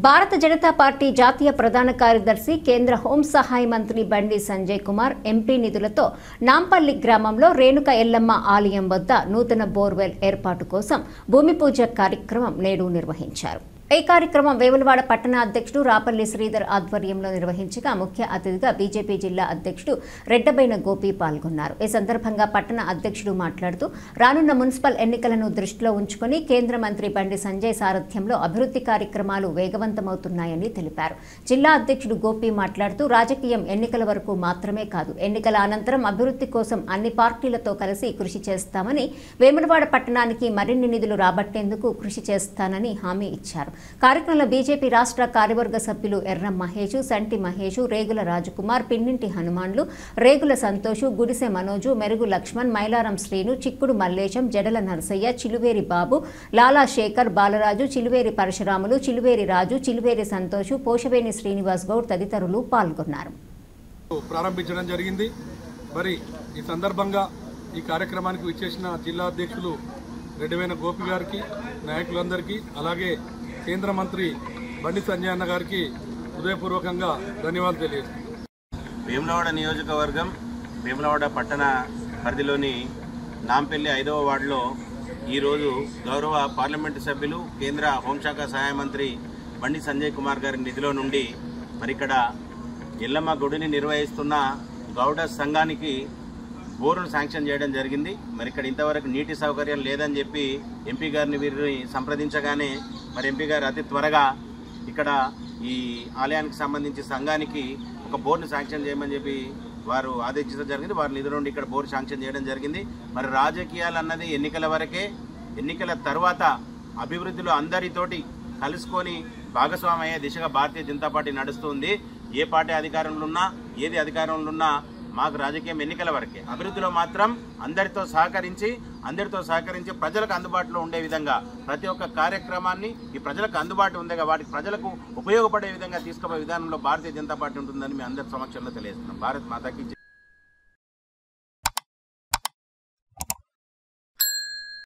భారత జనతా పార్టీ జాతీయ ప్రధాన కార్యదర్శి కేంద్ర హోం సహాయ మంత్రి బండి సంజయ్ కుమార్ ఎంపీ నిధులతో నాంపల్లి గ్రామంలో రేణుక ఎల్లమ్మ ఆలయం వద్ద నూతన బోర్వెల్ ఏర్పాటు కోసం భూమి పూజ కార్యక్రమం నేడు నిర్వహించారు. ఈ కార్యక్రమం వేములవాడ పట్టణ అధ్యక్షుడు రాపల్లి శ్రీధర్ ఆధ్వర్యంలో నిర్వహించగా ముఖ్య అతిథిగా బీజేపీ జిల్లా అధ్యక్షుడు రెడ్డబైన గోపి పాల్గొన్నారు. ఈ సందర్భంగా పట్టణ అధ్యక్షుడు మాట్లాడుతూ రానున్న మున్సిపల్ ఎన్నికలను దృష్టిలో ఉంచుకుని కేంద్ర మంత్రి బండి సంజయ్ సారథ్యంలో అభివృద్ధి కార్యక్రమాలు వేగవంతమవుతున్నాయని తెలిపారు. జిల్లా అధ్యక్షుడు గోపి మాట్లాడుతూ రాజకీయం ఎన్నికల వరకు మాత్రమే కాదు, ఎన్నికల అనంతరం అభివృద్ధి కోసం అన్ని పార్టీలతో కలిసి కృషి చేస్తామని, వేములవాడ పట్టణానికి మరిన్ని నిధులు రాబట్టేందుకు కృషి చేస్తానని హామీ ఇచ్చారు. కార్యక్రమంలో బీజేపీ రాష్ట్ర కార్యవర్గ సభ్యులు ఎర్రం మహేష్, సంటి మహేష్, రేగుల రాజకుమార్, పిన్నింటి హనుమాన్లు, రేగుల సంతోష్, గుడిసె మనోజు, మెరుగు లక్ష్మణ్, మైలారం శ్రీను, చిక్కుడు మల్లేశం, జడల నరసయ్య, చిలువేరి బాబు, లాలా శేఖర్, బాలరాజు, చిలువేరి పరశురాములు, చిలువేరి రాజు, చిలువేరి సంతోష్, పోషవేణి శ్రీనివాస్ గౌడ్ తదితరులు పాల్గొన్నారు. ప్రారంభించడం జరిగింది. మరి ఈ సందర్భంగా ఈ కార్యక్రమానికి విచ్చేసిన జిల్లా అధ్యక్షులు రెడ్డివైన గోపి గారికి, నాయకులందరికీ, అలాగే కేంద్ర మంత్రి బండి సంజయ్ అన్న గారికి హృదయపూర్వకంగా ధన్యవాదాలు తెలియజేస్తున్నాను. వేములవాడ నియోజకవర్గం వేములవాడ పట్టణ పరిధిలోని నాంపల్లి 5వ వార్డులో ఈరోజు గౌరవ పార్లమెంటు సభ్యులు కేంద్ర హోంశాఖ సహాయ మంత్రి బండి సంజయ్ కుమార్ గారి నిధిలో నుండి మరి ఇక్కడ ఎల్లమ్మ గుడిని నిర్వహిస్తున్న గౌడ సంఘానికి బోరును శాంక్షన్ చేయడం జరిగింది. మరి ఇక్కడ ఇంతవరకు నీటి సౌకర్యం లేదని చెప్పి ఎంపీ గారిని వీరిని సంప్రదించగానే మరి ఎంపీ గారు అతి త్వరగా ఇక్కడ ఈ ఆలయానికి సంబంధించి సంఘానికి ఒక బోర్ను శాంక్షన్ చేయమని చెప్పి వారు ఆదేశించడం జరిగింది. వారి నిధుల నుండి ఇక్కడ బోర్డు శాంక్షన్ చేయడం జరిగింది. మరి రాజకీయాలు అన్నది ఎన్నికల వరకే, ఎన్నికల తర్వాత అభివృద్ధిలో అందరితోటి కలుసుకొని భాగస్వామి అయ్యే దిశగా భారతీయ జనతా పార్టీ నడుస్తుంది. ఏ పార్టీ అధికారంలో ఉన్నా, ఏది అధికారంలో ఉన్నా మాకు రాజకీయం ఎన్నికల వరకే. అభివృద్ధిలో మాత్రం అందరితో సహకరించి ప్రజలకు అందుబాటులో ఉండే విధంగా ప్రతి ఒక్క కార్యక్రమాన్ని ఈ ప్రజలకు అందుబాటు ఉందిగా వాటికి ప్రజలకు ఉపయోగపడే విధంగా తీసుకుపోయే విధానంలో భారతీయ జనతా పార్టీ ఉంటుందని మీ అందరి సమక్షంలో తెలియజేస్తున్నాం. భారత్ మాతాకి